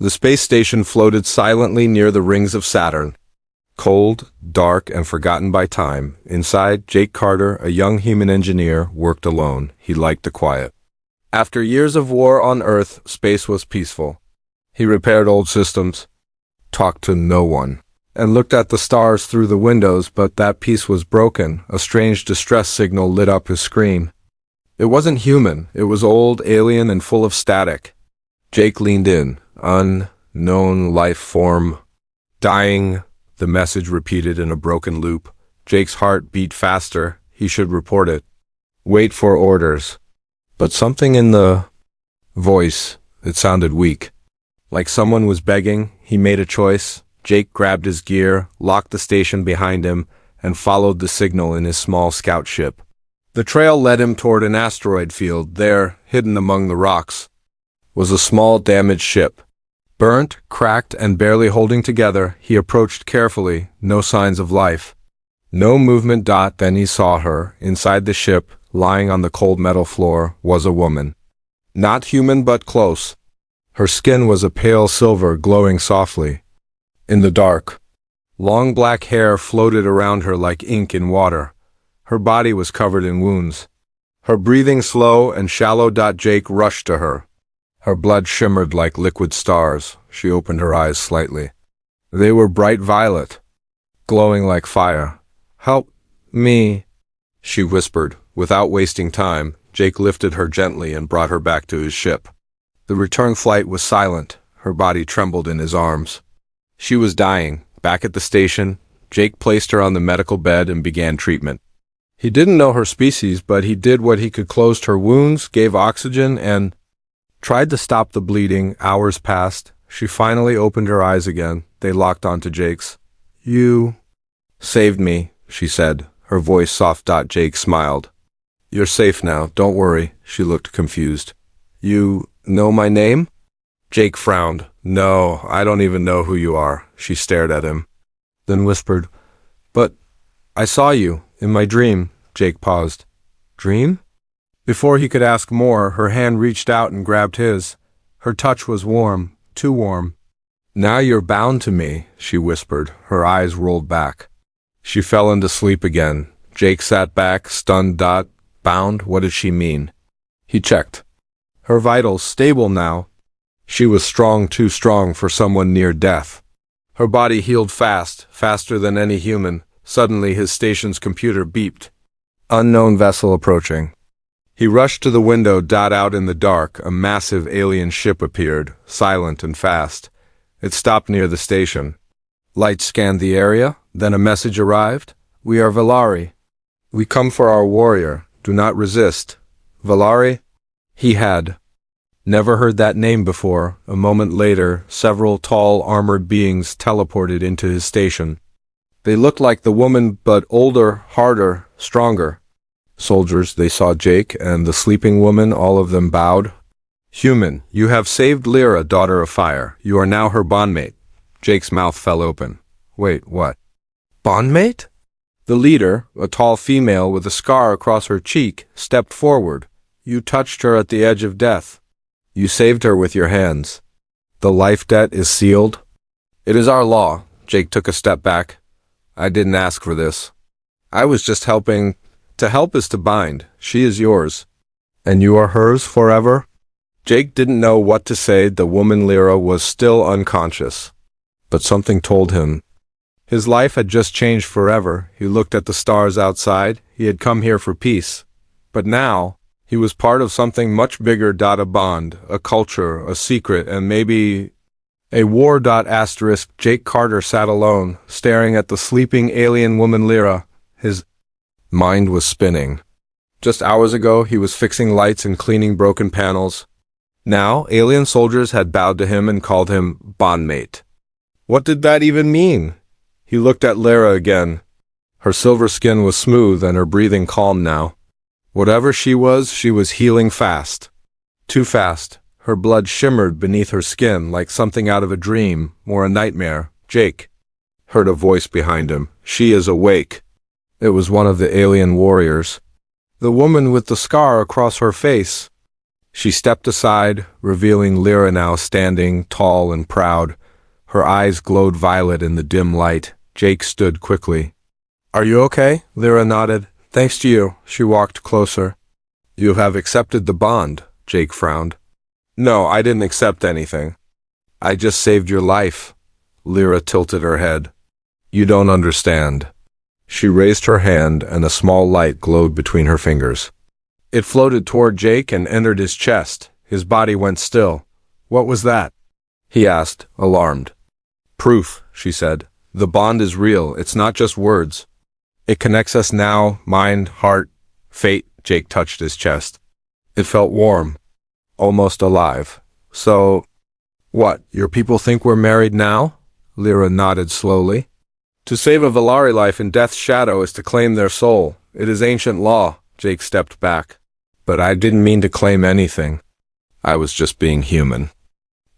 The space station floated silently near the rings of Saturn. Cold, dark, and forgotten by time, inside, Jake Carter, a young human engineer, worked alone. He liked the quiet. After years of war on Earth, space was peaceful. He repaired old systems, talked to no one, and looked at the stars through the windows, but that peace was broken. A strange distress signal lit up his screen. It wasn't human. It was old, alien, and full of static. Jake leaned in. Unknown life form. Dying. The message repeated in a broken loop. Jake's heart beat faster. He should report it. Wait for orders. But something in the voice, it sounded weak. Like someone was begging. He made a choice. Jake grabbed his gear, locked the station behind him, and followed the signal in his small scout ship. The trail led him toward an asteroid field. There, hidden among the rocks, was a small damaged ship. Burnt, cracked, and barely holding together, he approached carefully. No signs of life. No movement. Then he saw her. Inside the ship, lying on the cold metal floor, was a woman. Not human, but close. Her skin was a pale silver, glowing softly. In the dark, long black hair floated around her like ink in water. Her body was covered in wounds. Her breathing slow and shallow. Jake rushed to her. Her blood shimmered like liquid stars. She opened her eyes slightly. They were bright violet, glowing like fire. "Help me," she whispered. Without wasting time, Jake lifted her gently and brought her back to his ship. The return flight was silent. Her body trembled in his arms. She was dying. Back at the station, Jake placed her on the medical bed and began treatment. He didn't know her species, but he did what he could. Closed her wounds, gave oxygen, and tried to stop the bleeding. Hours passed. She finally opened her eyes again. They locked onto Jake's. "You saved me," she said, her voice soft. Jake smiled. "You're safe now, don't worry." She looked confused. "You know my name?" Jake frowned. "No, I don't even know who you are." She stared at him, then whispered, "But I saw you in my dream." Jake paused. "Dream?" Before he could ask more, her hand reached out and grabbed his. Her touch was warm, too warm. "Now you're bound to me," she whispered. Her eyes rolled back. She fell into sleep again. Jake sat back, stunned. Bound? What did she mean? He checked. Her vitals stable now. She was strong, too strong for someone near death. Her body healed fast, faster than any human. Suddenly his station's computer beeped. Unknown vessel approaching. He rushed to the window. Out in the dark, a massive alien ship appeared, silent and fast. It stopped near the station. Lights scanned the area, then a message arrived. "We are Valari. We come for our warrior. Do not resist." Valari? He had never heard that name before. A moment later, several tall, armored beings teleported into his station. They looked like the woman, but older, harder, stronger. Soldiers. They saw Jake and the sleeping woman. All of them bowed. "Human, you have saved Lyra, daughter of fire. You are now her bondmate." Jake's mouth fell open. "Wait, what? Bondmate?" The leader, a tall female with a scar across her cheek, stepped forward. "You touched her at the edge of death. You saved her with your hands. The life debt is sealed." "It is our law." Jake took a step back. "I didn't ask for this. I was just helping. To help is to bind. She is yours. And you are hers forever?" Jake didn't know what to say. The woman Lyra was still unconscious. But something told him. His life had just changed forever. He looked at the stars outside. He had come here for peace. But now, he was part of something much bigger. A bond, a culture, a secret, and maybe a war. Jake Carter sat alone, staring at the sleeping alien woman Lyra. His mind was spinning. Just hours ago, he was fixing lights and cleaning broken panels. Now, alien soldiers had bowed to him and called him bondmate. What did that even mean? He looked at Lyra again. Her silver skin was smooth and her breathing calm now. Whatever she was healing fast. Too fast. Her blood shimmered beneath her skin like something out of a dream or a nightmare. Jake heard a voice behind him. "She is awake." It was one of the alien warriors. The woman with the scar across her face. She stepped aside, revealing Lyra now standing tall and proud. Her eyes glowed violet in the dim light. Jake stood quickly. "Are you okay?" Lyra nodded. "Thanks to you." She walked closer. "You have accepted the bond," Jake frowned. "No, I didn't accept anything. I just saved your life." Lyra tilted her head. "You don't understand." She raised her hand and a small light glowed between her fingers. It floated toward Jake and entered his chest. His body went still. "What was that?" he asked, alarmed. "Proof," she said. "The bond is real. It's not just words. It connects us now, mind, heart, fate." Jake touched his chest. It felt warm, almost alive. "So, what, your people think we're married now?" Lyra nodded slowly. "To save a Valari life in death's shadow is to claim their soul. It is ancient law." Jake stepped back. "But I didn't mean to claim anything. I was just being human."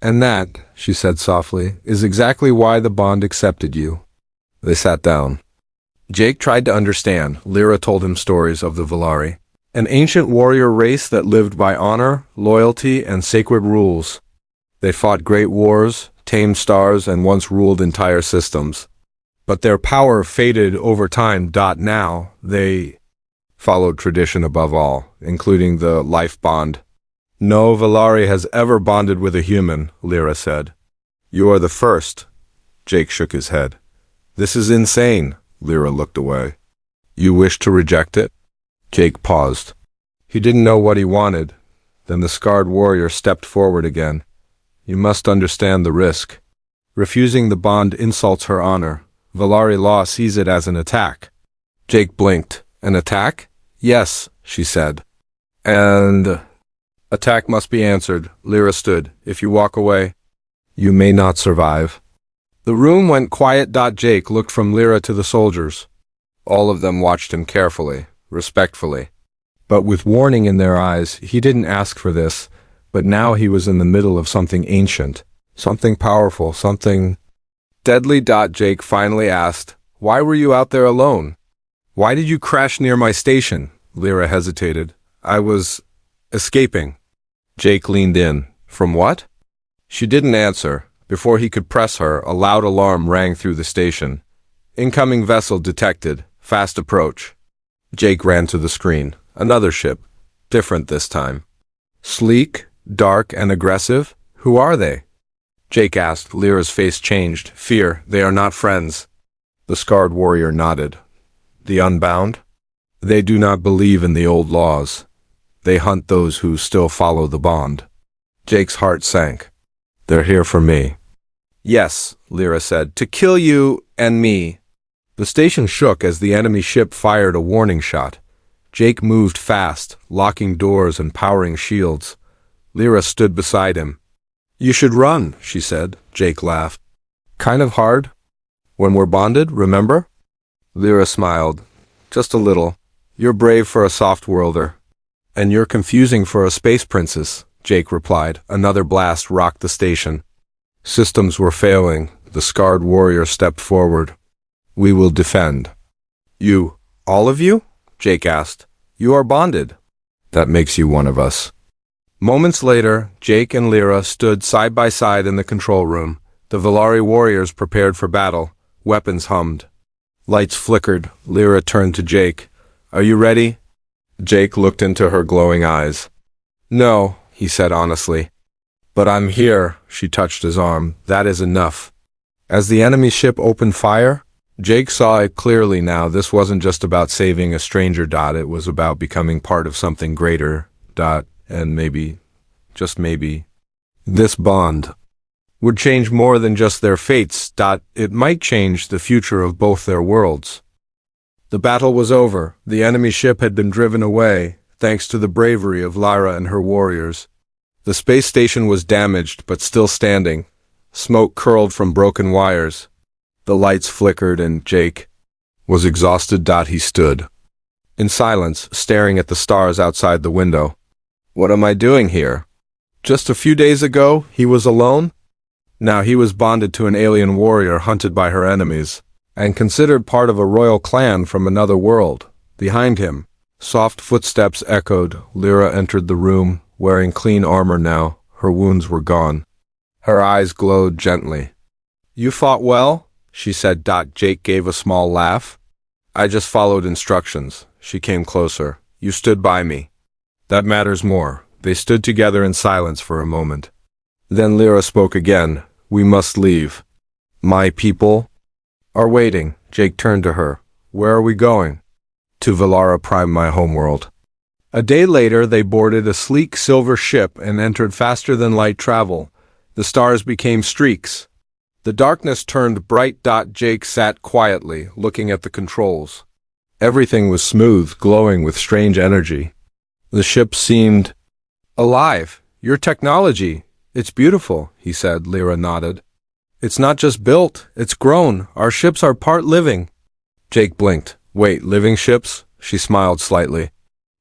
"And that," she said softly, "is exactly why the bond accepted you." They sat down. Jake tried to understand. Lyra told him stories of the Valari, an ancient warrior race that lived by honor, loyalty, and sacred rules. They fought great wars, tamed stars, and once ruled entire systems. But their power faded over time. Now, they followed tradition above all, including the life bond. "No Valari has ever bonded with a human," Lyra said. "You are the first." Jake shook his head. "This is insane." Lyra looked away. "You wish to reject it?" Jake paused. He didn't know what he wanted. Then the scarred warrior stepped forward again. "You must understand the risk. Refusing the bond insults her honor. Valari law sees it as an attack." Jake blinked. "An attack?" "Yes," she said. "And attack must be answered." Lyra stood. "If you walk away, you may not survive." The room went quiet. Jake looked from Lyra to the soldiers. All of them watched him carefully, respectfully, but with warning in their eyes. He didn't ask for this, but now he was in the middle of something ancient, something powerful, something deadly. Jake finally asked, "Why were you out there alone? Why did you crash near my station?" Lyra hesitated. "I was escaping." Jake leaned in. "From what?" She didn't answer. Before he could press her, a loud alarm rang through the station. "Incoming vessel detected. Fast approach." Jake ran to the screen. Another ship. Different this time. Sleek, dark, and aggressive. "Who are they?" Jake asked. Lyra's face changed. "Fear. They are not friends." The scarred warrior nodded. "The unbound? They do not believe in the old laws. They hunt those who still follow the bond." Jake's heart sank. "They're here for me." "Yes," Lyra said, "to kill you and me." The station shook as the enemy ship fired a warning shot. Jake moved fast, locking doors and powering shields. Lyra stood beside him. "You should run," she said. Jake laughed. "Kind of hard? When we're bonded, remember?" Lyra smiled. "Just a little. You're brave for a soft-worlder." "And you're confusing for a space princess," Jake replied. Another blast rocked the station. Systems were failing. The scarred warrior stepped forward. "We will defend." "You, all of you?" Jake asked. "You are bonded." "That makes you one of us." Moments later, Jake and Lyra stood side by side in the control room. The Valari warriors prepared for battle. Weapons hummed. Lights flickered. Lyra turned to Jake. "Are you ready?" Jake looked into her glowing eyes. "No," he said honestly. "But I'm here." She touched his arm. "That is enough." As the enemy ship opened fire, Jake saw it clearly now. This wasn't just about saving a stranger. It was about becoming part of something greater. And maybe, just maybe, this bond would change more than just their fates. It might change the future of both their worlds. The battle was over. The enemy ship had been driven away, thanks to the bravery of Lyra and her warriors. The space station was damaged, but still standing. Smoke curled from broken wires. The lights flickered and Jake was exhausted. He stood in silence, staring at the stars outside the window. What am I doing here? Just a few days ago, he was alone. Now he was bonded to an alien warrior hunted by her enemies, and considered part of a royal clan from another world. Behind him, soft footsteps echoed. Lyra entered the room, wearing clean armor now. Her wounds were gone. Her eyes glowed gently. "You fought well," she said. Jake gave a small laugh. "I just followed instructions." She came closer. "You stood by me. That matters more." They stood together in silence for a moment. Then Lyra spoke again. "We must leave. My people are waiting." Jake turned to her. "Where are we going?" "To Valara Prime, my homeworld." A day later, they boarded a sleek silver ship and entered faster than light travel. The stars became streaks. The darkness turned bright. Jake sat quietly, looking at the controls. Everything was smooth, glowing with strange energy. The ship seemed alive. "Your technology, it's beautiful," he said. Lyra nodded. "It's not just built, it's grown. Our ships are part living." Jake blinked. "Wait, living ships?" She smiled slightly.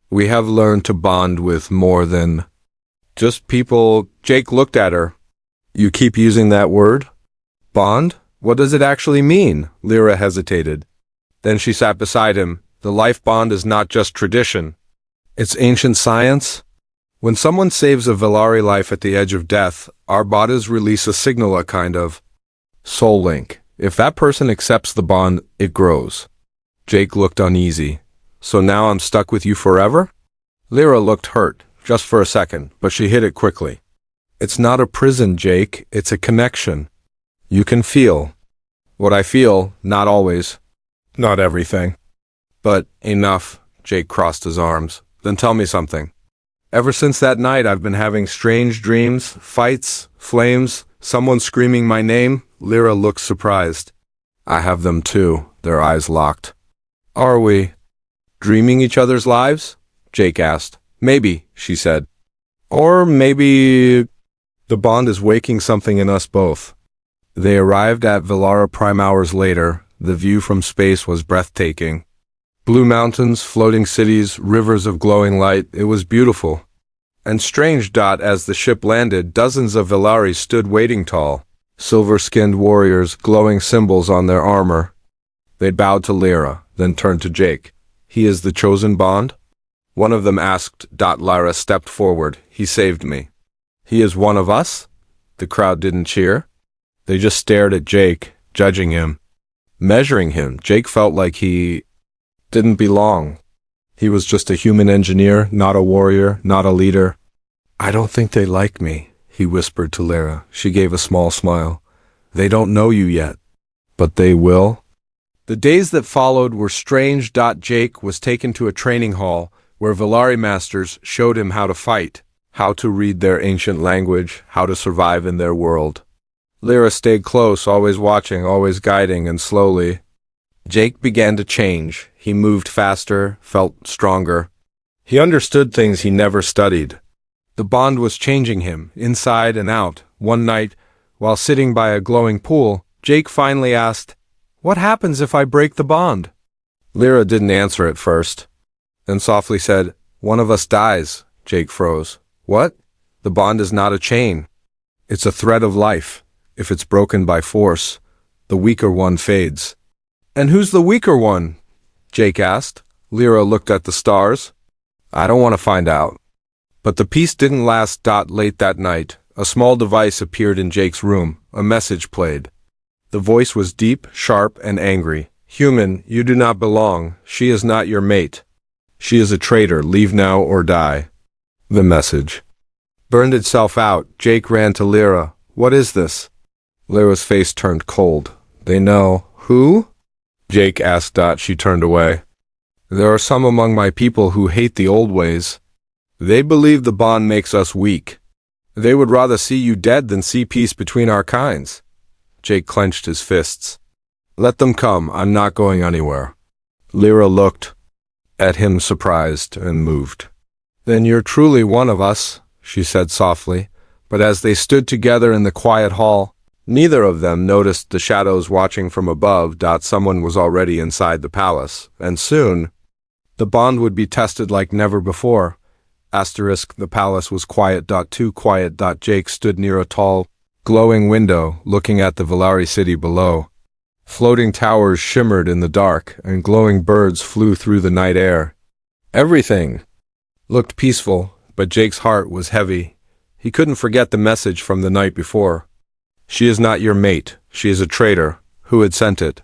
"We have learned to bond with more than just people." Jake looked at her. "You keep using that word? Bond? What does it actually mean?" Lyra hesitated. Then she sat beside him. "The life bond is not just tradition. It's ancient science. When someone saves a Valari life at the edge of death, our bodies release a signal, a kind of soul link. If that person accepts the bond, it grows." Jake looked uneasy. "So now I'm stuck with you forever?" Lyra looked hurt, just for a second, but she hid it quickly. "It's not a prison, Jake. It's a connection. You can feel what I feel, not always, not everything. But enough." Jake crossed his arms. "Then tell me something. Ever since that night, I've been having strange dreams, fights, flames, someone screaming my name." Lyra looked surprised. "I have them too." Their eyes locked. "Are we dreaming each other's lives?" Jake asked. "Maybe," she said. "Or maybe the bond is waking something in us both." They arrived at Valara Prime hours later. The view from space was breathtaking. Blue mountains, floating cities, rivers of glowing light. It was beautiful. And strange. As the ship landed, dozens of Valari stood waiting tall, silver-skinned warriors, glowing symbols on their armor. They bowed to Lyra, then turned to Jake. "He is the chosen bond?" one of them asked. Lyra stepped forward. "He saved me." "He is one of us?" The crowd didn't cheer. They just stared at Jake, judging him, measuring him. Jake felt like he didn't belong. He was just a human engineer, not a warrior, not a leader. "I don't think they like me," he whispered to Lyra. She gave a small smile. "They don't know you yet, but they will." The days that followed were strange. Jake was taken to a training hall where Valari masters showed him how to fight, how to read their ancient language, how to survive in their world. Lyra stayed close, always watching, always guiding, and slowly Jake began to change. He moved faster, felt stronger. He understood things he never studied. The bond was changing him, inside and out. One night, while sitting by a glowing pool, Jake finally asked, "What happens if I break the bond?" Lyra didn't answer at first, then softly said, "One of us dies." Jake froze. "What?" "The bond is not a chain. It's a thread of life. If it's broken by force, the weaker one fades." "And who's the weaker one?" Jake asked. Lyra looked at the stars. "I don't want to find out." But the peace didn't last. Late that night, a small device appeared in Jake's room. A message played. The voice was deep, sharp, and angry. "Human, you do not belong. She is not your mate. She is a traitor. Leave now or die." The message burned itself out. Jake ran to Lyra. "What is this?" Lyra's face turned cold. "They know." "Who?" Jake asked. She turned away. "There are some among my people who hate the old ways. They believe the bond makes us weak. They would rather see you dead than see peace between our kinds." Jake clenched his fists. "Let them come. I'm not going anywhere." Lyra looked at him, surprised, and moved. "Then you're truly one of us," she said softly. But as they stood together in the quiet hall, neither of them noticed the shadows watching from above. Someone was already inside the palace, and soon the bond would be tested like never before. The palace was quiet. Too quiet. Jake stood near a tall, glowing window, looking at the Valari city below. Floating towers shimmered in the dark, and glowing birds flew through the night air. Everything looked peaceful, But Jake's heart was heavy. He couldn't forget the message from the night before. She is not your mate. She is a traitor. Who had sent it?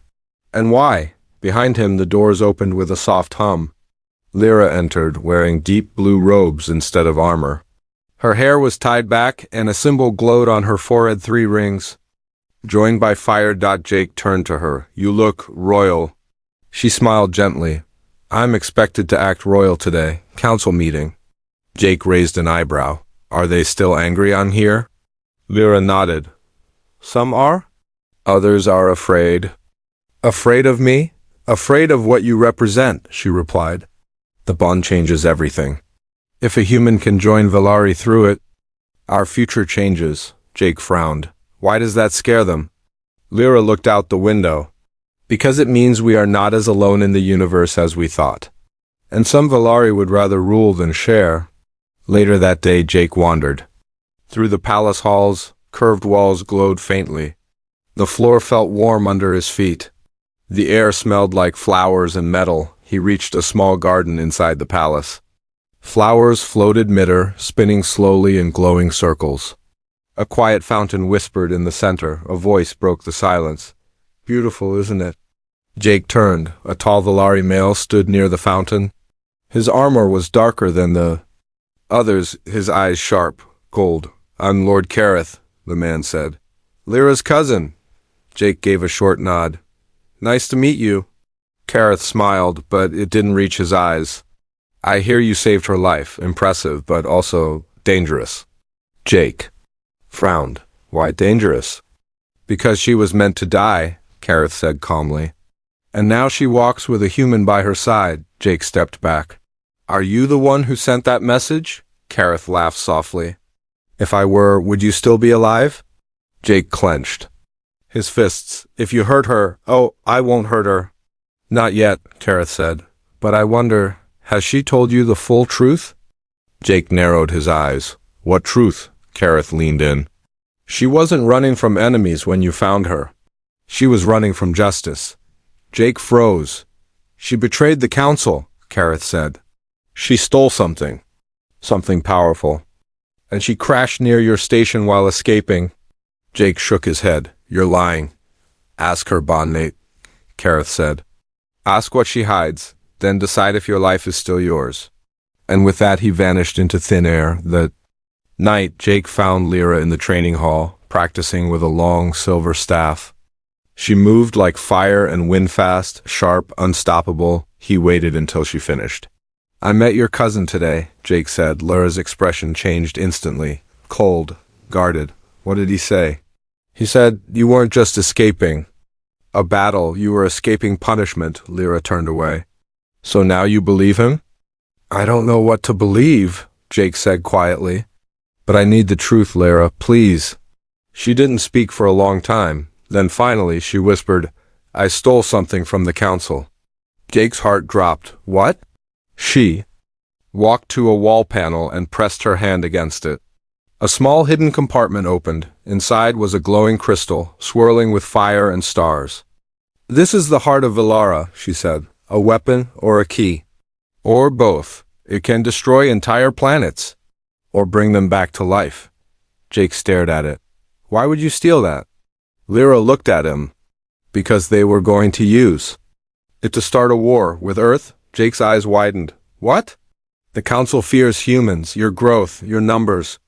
And why? Behind him the doors opened with a soft hum. Lyra entered, wearing deep blue robes instead of armor. Her hair was tied back, and a symbol glowed on her forehead, 3 rings. Joined by fire. Jake turned to her. You look royal. She smiled gently. I'm expected to act royal today. Council meeting. Jake raised an eyebrow. Are they still angry on here? Lyra nodded. Some are. Others are afraid. Afraid of me? Afraid of what you represent, she replied. The bond changes everything. If a human can join Valari through it, our future changes. Jake frowned. Why does that scare them? Lyra looked out the window. Because it means we are not as alone in the universe as we thought. And some Valari would rather rule than share. Later that day, Jake wandered. Through the palace halls, curved walls glowed faintly. The floor felt warm under his feet. The air smelled like flowers and metal. He reached a small garden inside the palace. Flowers floated mid-air, spinning slowly in glowing circles. A quiet fountain whispered in the center. A voice broke the silence. Beautiful, isn't it? Jake turned. A tall Valari male stood near the fountain. His armor was darker than the others, his eyes sharp, gold. I'm Lord Kareth, the man said. Lyra's cousin. Jake gave a short nod. Nice to meet you. Kareth smiled, but it didn't reach his eyes. I hear you saved her life. Impressive, but also dangerous. Jake frowned. Why dangerous? Because she was meant to die, Kareth said calmly. And now she walks with a human by her side. Jake stepped back. Are you the one who sent that message? Kareth laughed softly. If I were, would you still be alive? Jake clenched his fists. If you hurt her, oh, I won't hurt her. Not yet, Kareth said. But I wonder, has she told you the full truth? Jake narrowed his eyes. What truth? Kareth leaned in. She wasn't running from enemies when you found her. She was running from justice. Jake froze. She betrayed the council, Kareth said. She stole something. Something powerful. And she crashed near your station while escaping. Jake shook his head. You're lying. Ask her, bondmate, Kareth said. Ask what she hides, then decide if your life is still yours. And with that he vanished into thin air. That night, Jake found Lyra in the training hall, practicing with a long silver staff. She moved like fire and wind fast, sharp, unstoppable. He waited until she finished. I met your cousin today, Jake said. Lyra's expression changed instantly. Cold, guarded. What did he say? He said, you weren't just escaping a battle, you were escaping punishment. Lyra turned away. So now you believe him? I don't know what to believe, Jake said quietly. But I need the truth, Lyra, please. She didn't speak for a long time. Then finally she whispered, I stole something from the council. Jake's heart dropped. What? She walked to a wall panel and pressed her hand against it. A small hidden compartment opened. Inside was a glowing crystal, swirling with fire and stars. This is the heart of Valara, she said. A weapon or a key. Or both. It can destroy entire planets. Or bring them back to life. Jake stared at it. Why would you steal that? Lyra looked at him. Because they were going to use it to start a war with Earth. Jake's eyes widened. What? The council fears humans, your growth, your numbers,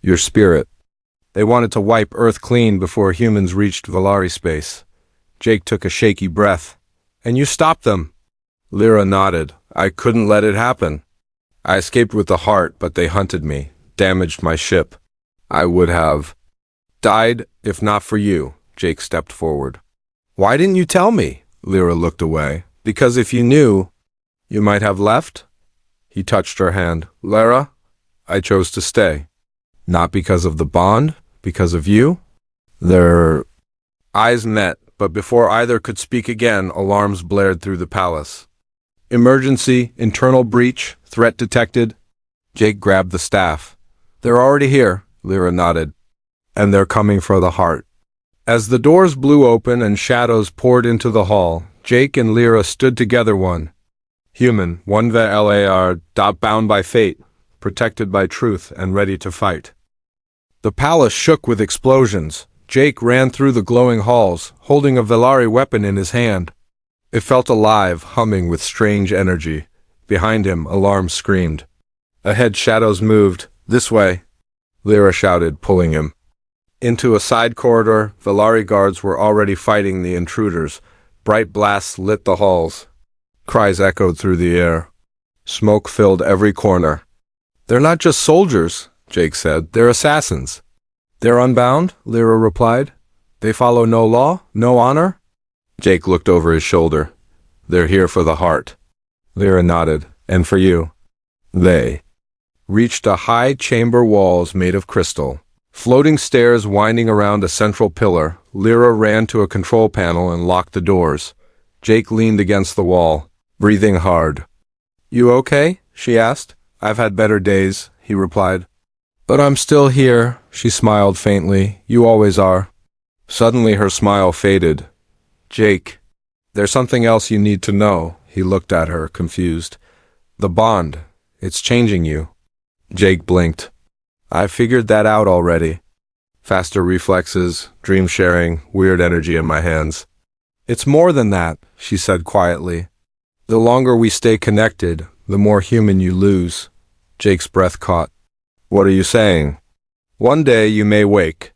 your spirit. They wanted to wipe Earth clean before humans reached Valari space. Jake took a shaky breath. And you stopped them? Lyra nodded. I couldn't let it happen. I escaped with the heart, but they hunted me, damaged my ship. I would have died if not for you. Jake stepped forward. Why didn't you tell me? Lyra looked away. Because if you knew, you might have left? He touched her hand. Lyra, I chose to stay. Not because of the bond, because of you? Their eyes met, but before either could speak again, alarms blared through the palace. Emergency, internal breach, threat detected. Jake grabbed the staff. They're already here, Lyra nodded. And they're coming for the heart. As the doors blew open and shadows poured into the hall, Jake and Lyra stood together, one human, one VLAR, bound by fate, protected by truth and ready to fight. The palace shook with explosions. Jake ran through the glowing halls, holding a Velari weapon in his hand. It felt alive, humming with strange energy. Behind him, alarms screamed. Ahead, shadows moved. This way, Lyra shouted, pulling him. Into a side corridor, Velari guards were already fighting the intruders. Bright blasts lit the halls. Cries echoed through the air. Smoke filled every corner. "They're not just soldiers," Jake said. "They're assassins." "They're unbound," Lyra replied. "They follow no law, no honor?" Jake looked over his shoulder. "They're here for the heart." Lyra nodded. "And for you." They reached a high chamber walls made of crystal. Floating stairs winding around a central pillar, Lyra ran to a control panel and locked the doors. Jake leaned against the wall, breathing hard. "You okay?" she asked. "I've had better days," he replied. "But I'm still here," she smiled faintly. "You always are." Suddenly her smile faded. "Jake, there's something else you need to know." He looked at her, confused. "The bond, it's changing you." Jake blinked. "I figured that out already." Faster reflexes, dream sharing, weird energy in my hands. "It's more than that," she said quietly. "The longer we stay connected, the more human you lose." Jake's breath caught. "What are you saying?" "One day you may wake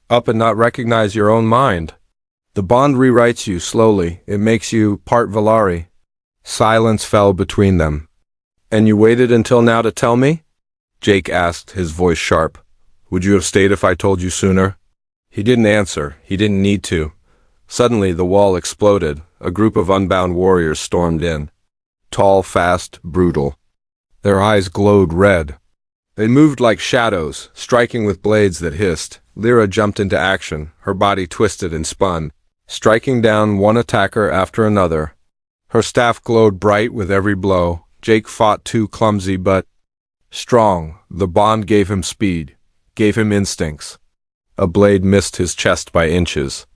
up and not recognize your own mind. The bond rewrites you slowly. It makes you part Velari." Silence fell between them. "And you waited until now to tell me?" Jake asked, his voice sharp. "Would you have stayed if I told you sooner?" He didn't answer. He didn't need to. Suddenly the wall exploded. A group of unbound warriors stormed in. Tall, fast, brutal. Their eyes glowed red. They moved like shadows, striking with blades that hissed. Lyra jumped into action, her body twisted and spun, striking down one attacker after another. Her staff glowed bright with every blow. Jake fought too clumsy but strong. The bond gave him speed, gave him instincts. A blade missed his chest by inches.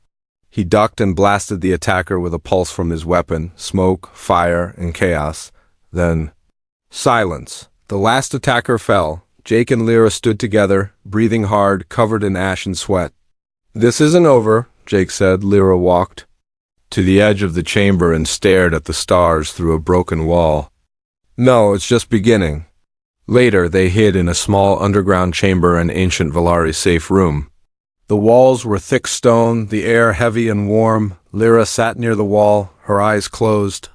He ducked and blasted the attacker with a pulse from his weapon, smoke, fire, and chaos. Then silence. The last attacker fell. Jake and Lyra stood together, breathing hard, covered in ash and sweat. "This isn't over," Jake said. Lyra walked to the edge of the chamber and stared at the stars through a broken wall. "No, it's just beginning." Later, they hid in a small underground chamber in ancient Velari's safe room. The walls were thick stone, the air heavy and warm. Lyra sat near the wall, her eyes closed.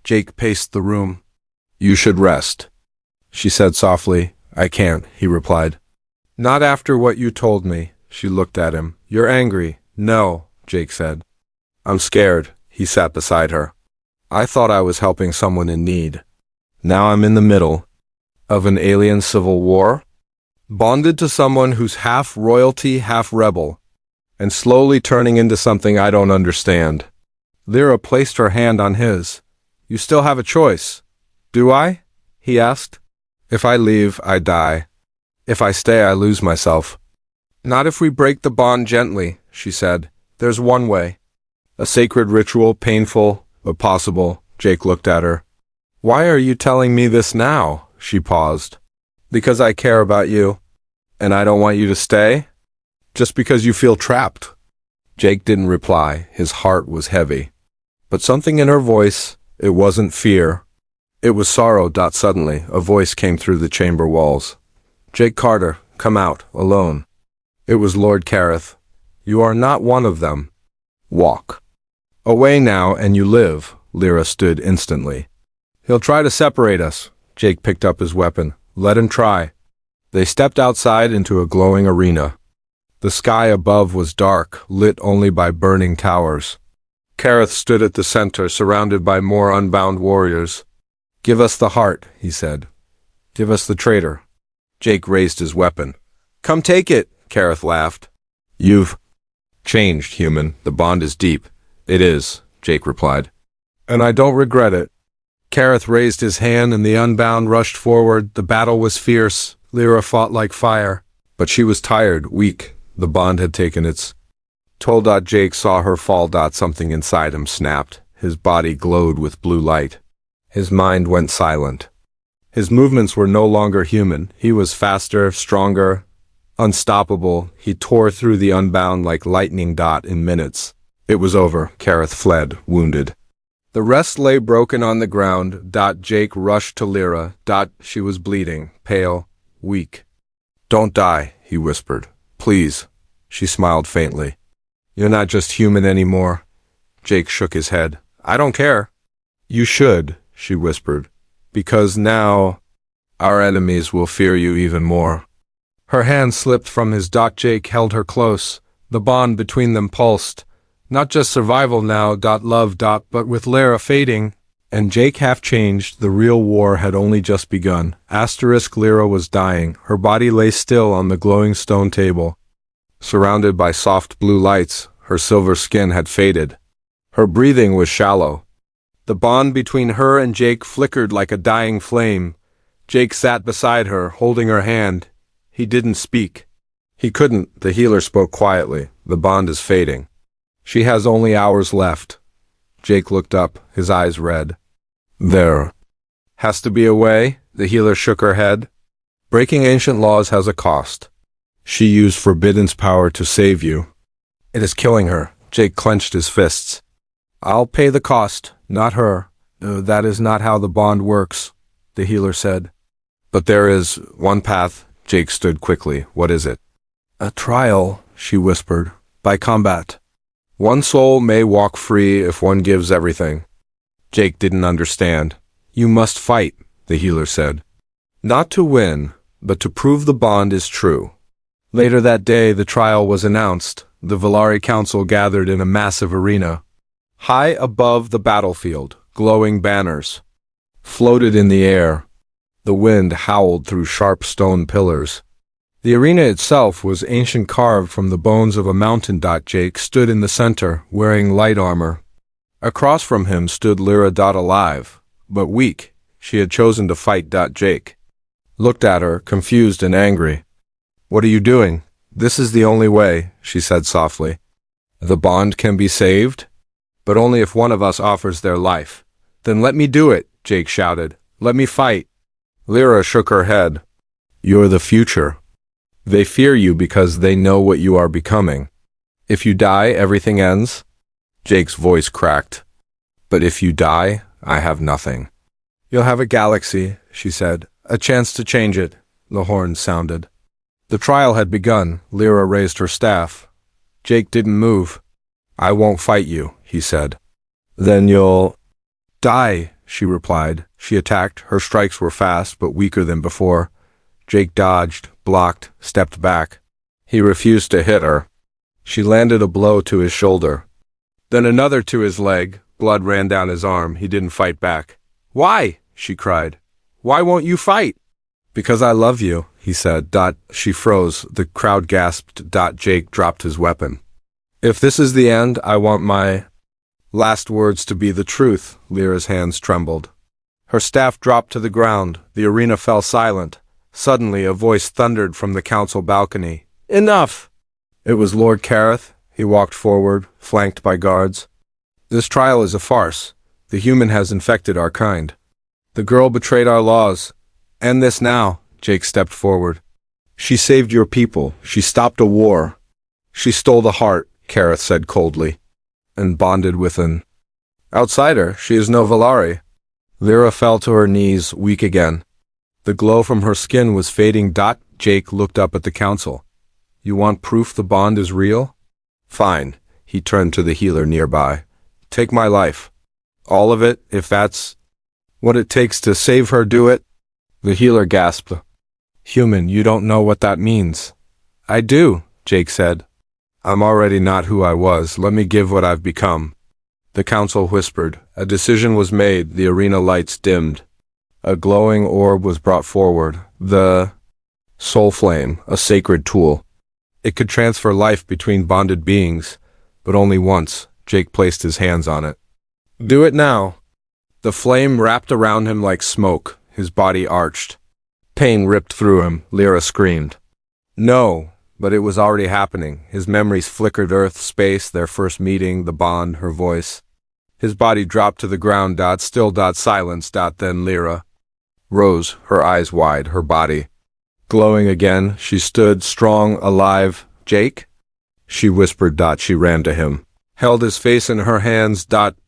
Jake paced the room. "You should rest," she said softly. "I can't," he replied. "Not after what you told me." She looked at him. "You're angry." "No," Jake said. "I'm scared." He sat beside her. "I thought I was helping someone in need. Now I'm in the middle of an alien civil war, bonded to someone who's half royalty, half rebel, and slowly turning into something I don't understand." Lyra placed her hand on his. "You still have a choice." "Do I?" he asked. "If I leave, I die. If I stay, I lose myself." "Not if we break the bond gently," she said. "There's one way." "A sacred ritual, painful, but possible." Jake looked at her. "Why are you telling me this now?" She paused. "Because I care about you. And I don't want you to stay? Just because you feel trapped?" Jake didn't reply. His heart was heavy. But something in her voice, it wasn't fear. It was sorrow. Suddenly, a voice came through the chamber walls. "Jake Carter, come out, alone." It was Lord Kareth. "You are not one of them. Walk away now and you live." Lyra stood instantly. "He'll try to separate us." Jake picked up his weapon. "Let him try." They stepped outside into a glowing arena. The sky above was dark, lit only by burning towers. Kareth stood at the center, surrounded by more unbound warriors. "Give us the heart," he said. "Give us the traitor." Jake raised his weapon. "Come take it," Kareth laughed. "You've changed, human. The bond is deep." "It is," Jake replied. "And I don't regret it." Kareth raised his hand and the unbound rushed forward. The battle was fierce. Lyra fought like fire. But she was tired, weak. The bond had taken its toll. Jake saw her fall. Something inside him snapped. His body glowed with blue light. His mind went silent. His movements were no longer human. He was faster, stronger, unstoppable. He tore through the unbound like lightning dot in minutes. It was over. Kareth fled, wounded. The rest lay broken on the ground. Jake rushed to Lyra. She was bleeding, pale, weak. "Don't die," he whispered. "Please." She smiled faintly. "You're not just human anymore." Jake shook his head. "I don't care." "You should," she whispered, "because now our enemies will fear you even more." Her hand slipped from his. Jake held her close. The bond between them pulsed. Not just survival now, love, but with Lyra fading, and Jake half changed, the real war had only just begun. Lyra was dying. Her body lay still on the glowing stone table. Surrounded by soft blue lights, her silver skin had faded. Her breathing was shallow. The bond between her and Jake flickered like a dying flame. Jake sat beside her, holding her hand. He didn't speak. He couldn't. The healer spoke quietly. "The bond is fading. She has only hours left." Jake looked up, his eyes red. "There has to be a way," the healer shook her head. "Breaking ancient laws has a cost. She used Forbidden's power to save you. It is killing her." Jake clenched his fists. "I'll pay the cost, not her. That is not how the bond works," the healer said. "But there is one path." Jake stood quickly. "What is it?" "A trial," she whispered. "By combat. One soul may walk free if one gives everything." Jake didn't understand. "You must fight," the healer said. "Not to win, but to prove the bond is true." Later that day, the trial was announced. The Valari Council gathered in a massive arena. High above the battlefield, glowing banners floated in the air. The wind howled through sharp stone pillars. The arena itself was ancient, carved from the bones of a mountain. Jake stood in the center, wearing light armor. Across from him stood Lyra. Alive, but weak. She had chosen to fight. Jake looked at her, confused and angry. "What are you doing?" "This is the only way," she said softly. "The bond can be saved, but only if one of us offers their life." "Then let me do it," Jake shouted. "Let me fight." Lyra shook her head. "You're the future. They fear you because they know what you are becoming. If you die, everything ends." Jake's voice cracked. "But if you die, I have nothing." "You'll have a galaxy," she said. "A chance to change it." The horn sounded. The trial had begun. Lyra raised her staff. Jake didn't move. "I won't fight you," he said. "Then you'll die," she replied. She attacked. Her strikes were fast, but weaker than before. Jake dodged, blocked, stepped back. He refused to hit her. She landed a blow to his shoulder, then another to his leg. Blood ran down his arm. He didn't fight back. "Why?" she cried. "Why won't you fight?" "Because I love you," he said. She froze. The crowd gasped. Jake dropped his weapon. "If this is the end, I want my last words to be the truth." Lyra's hands trembled. Her staff dropped to the ground. The arena fell silent. Suddenly, a voice thundered from the council balcony. "Enough!" It was Lord Kareth. He walked forward, flanked by guards. "This trial is a farce. The human has infected our kind. The girl betrayed our laws. End this now." Jake stepped forward. "She saved your people. She stopped a war. She stole the heart," Kareth said coldly, "and bonded with an outsider. She is no Valari." Lyra fell to her knees, weak again. The glow from her skin was fading. Jake looked up at the council. "You want proof the bond is real? Fine." He turned to the healer nearby. "Take my life. All of it, if that's what it takes to save her, do it." The healer gasped. "Human, you don't know what that means." "I do," Jake said. "I'm already not who I was. Let me give what I've become." The council whispered. A decision was made. The arena lights dimmed. A glowing orb was brought forward. The soul flame, a sacred tool. It could transfer life between bonded beings, but only once. Jake placed his hands on it. "Do it now." The flame wrapped around him like smoke. His body arched. Pain ripped through him. Lyra screamed. "No," but it was already happening. His memories flickered. Earth, space, their first meeting, the bond, her voice. His body dropped to the ground. Silence. Then Lyra. rose, her eyes wide, her body glowing again. She stood strong, alive. Jake? She whispered. She ran to him, held his face in her hands.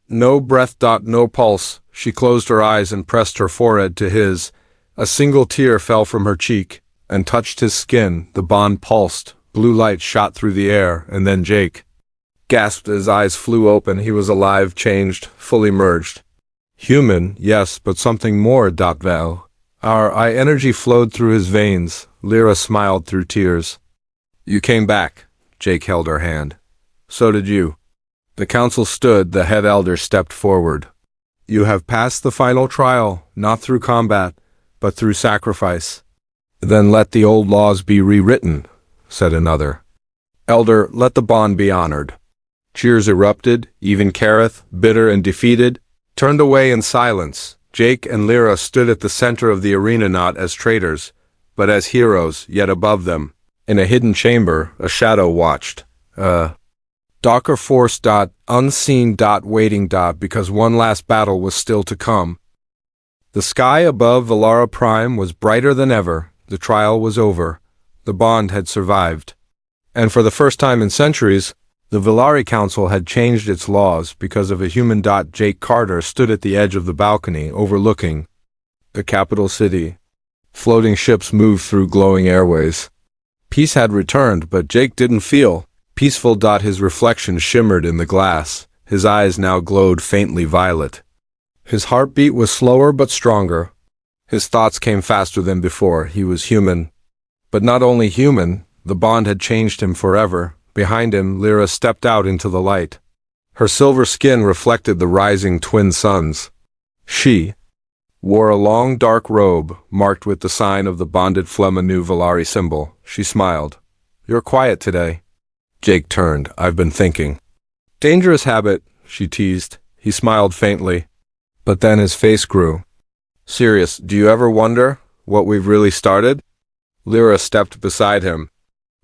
No breath. No pulse. She closed her eyes and pressed her forehead to his. A single tear fell from her cheek and touched his skin. The bond pulsed. Blue light shot through the air, and then Jake gasped. His eyes flew open. He was alive, changed, fully merged. Human, yes, but something more. Val. Our energy flowed through his veins. Lyra smiled through tears. You came back. Jake held her hand. So did you. The council stood. The head elder stepped forward. You have passed the final trial, not through combat, but through sacrifice. Then let the old laws be rewritten, said another. Elder, let the bond be honored. Cheers erupted. Even Kareth, bitter and defeated, turned away in silence. Jake and Lyra stood at the center of the arena, not as traitors, but as heroes, yet above them, in a hidden chamber, a shadow watched. Darker force. Unseen. Waiting. Because one last battle was still to come. The sky above Valara Prime was brighter than ever. The trial was over. The bond had survived. And for the first time in centuries, the Valari Council had changed its laws because of a human. Jake Carter stood at the edge of the balcony, overlooking the capital city. Floating ships moved through glowing airways. Peace had returned, but Jake didn't feel peaceful. His reflection shimmered in the glass. His eyes now glowed faintly violet. His heartbeat was slower but stronger. His thoughts came faster than before. He was human. But not only human, the bond had changed him forever. Behind him, Lyra stepped out into the light. Her silver skin reflected the rising twin suns. She wore a long dark robe, marked with the sign of the bonded Flema Nu Valari symbol. She smiled. You're quiet today. Jake turned. I've been thinking. Dangerous habit, she teased. He smiled faintly. But then his face grew serious. Do you ever wonder what we've really started? Lyra stepped beside him.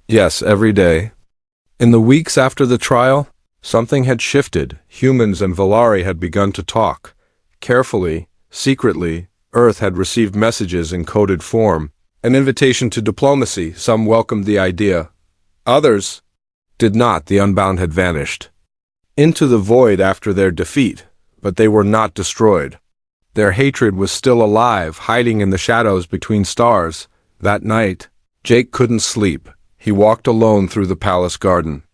Yes, every day. In the weeks after the trial, something had shifted. Humans and Valari had begun to talk. Carefully, secretly, Earth had received messages in coded form. An invitation to diplomacy. Some welcomed the idea. Others did not. The Unbound had vanished into the void after their defeat, but they were not destroyed. Their hatred was still alive, hiding in the shadows between stars. That night, Jake couldn't sleep. He walked alone through the palace garden.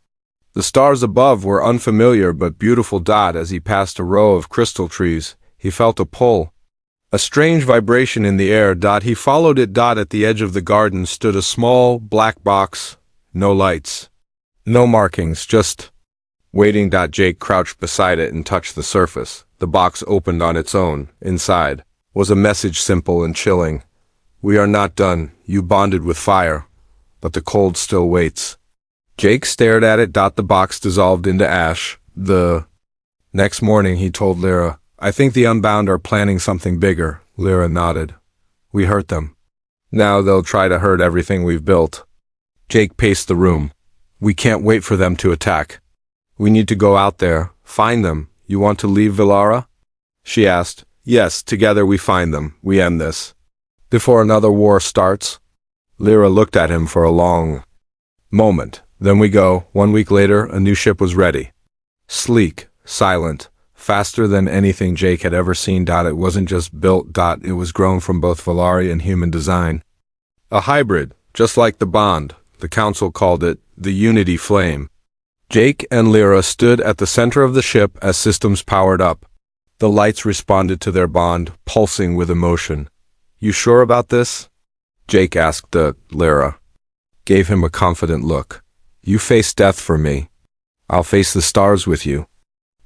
The stars above were unfamiliar but beautiful. As he passed a row of crystal trees, he felt a pull, a strange vibration in the air. He followed it. At the edge of the garden stood a small, black box. No lights, no markings, just waiting. Jake crouched beside it and touched the surface. The box opened on its own. Inside was a message, simple and chilling. We are not done. You bonded with fire, but the cold still waits. Jake stared at it. The box dissolved into ash. The next morning he told Lyra, I think the Unbound are planning something bigger. Lyra nodded. We hurt them. Now they'll try to hurt everything we've built. Jake paced the room. We can't wait for them to attack. We need to go out there, find them. You want to leave Valara? She asked. Yes, together we find them. We end this before another war starts. Lyra looked at him for a long moment. Then we go. 1 week later, a new ship was ready. Sleek, silent, faster than anything Jake had ever seen. It wasn't just built. It was grown from both Valari and human design. A hybrid, just like the Bond. The Council called it the Unity Flame. Jake and Lyra stood at the center of the ship as systems powered up. The lights responded to their bond, pulsing with emotion. You sure about this? Jake asked Lyra. Gave him a confident look. You face death for me. I'll face the stars with you.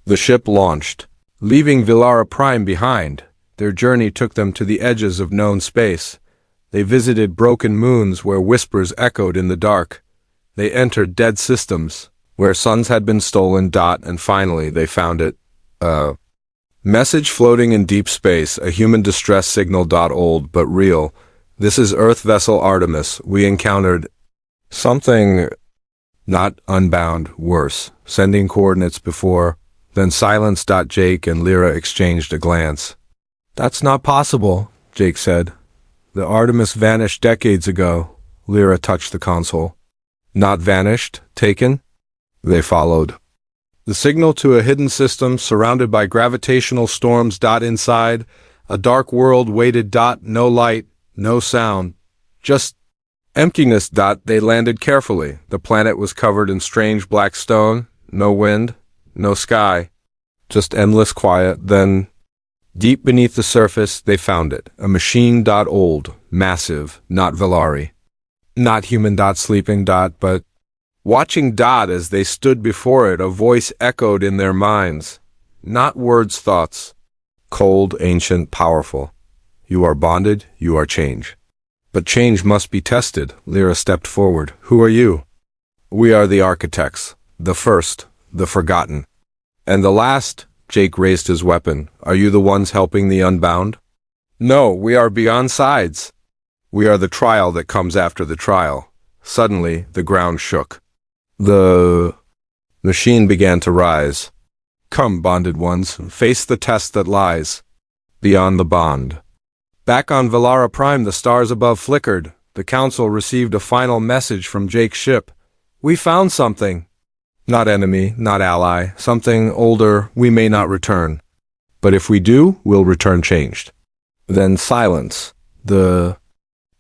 The ship launched, leaving Valara Prime behind. Their journey took them to the edges of known space. They visited broken moons where whispers echoed in the dark. They entered dead systems where suns had been stolen. And finally they found it. Message floating in deep space, a human distress signal. Old but real. This is Earth vessel Artemis. We encountered something not Unbound, worse. Sending coordinates before, then silence. Jake and Lyra exchanged a glance. That's not possible. Jake said. The Artemis vanished decades ago. Lyra touched the console. Not vanished, taken? They followed. The signal to a hidden system surrounded by gravitational storms. Inside, a dark world waited. No light, no sound, just emptiness. They landed carefully. The planet was covered in strange black stone, no wind, no sky, just endless quiet. Then, deep beneath the surface, they found it. A machine. Old, massive, not Valari. Not human. Sleeping. But watching. As they stood before it, a voice echoed in their minds. Not words, thoughts. Cold, ancient, powerful. You are bonded, you are change. But change must be tested. Lyra stepped forward. Who are you? We are the architects. The first, the forgotten. And the last. Jake raised his weapon. Are you the ones helping the unbound? No, we are beyond sides. We are the trial that comes after the trial. Suddenly, the ground shook. The machine began to rise. Come, bonded ones, face the test that lies beyond the bond. Back on Valara Prime, the stars above flickered. The Council received a final message from Jake's ship. We found something. Not enemy, not ally, something older we may not return. But if we do, we'll return changed. Then silence. The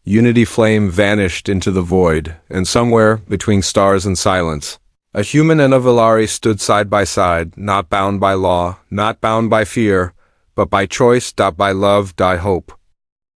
unity flame vanished into the void, and somewhere between stars and silence, a human and a Valari stood side by side, not bound by law, not bound by fear, but by choice. By love. Hope.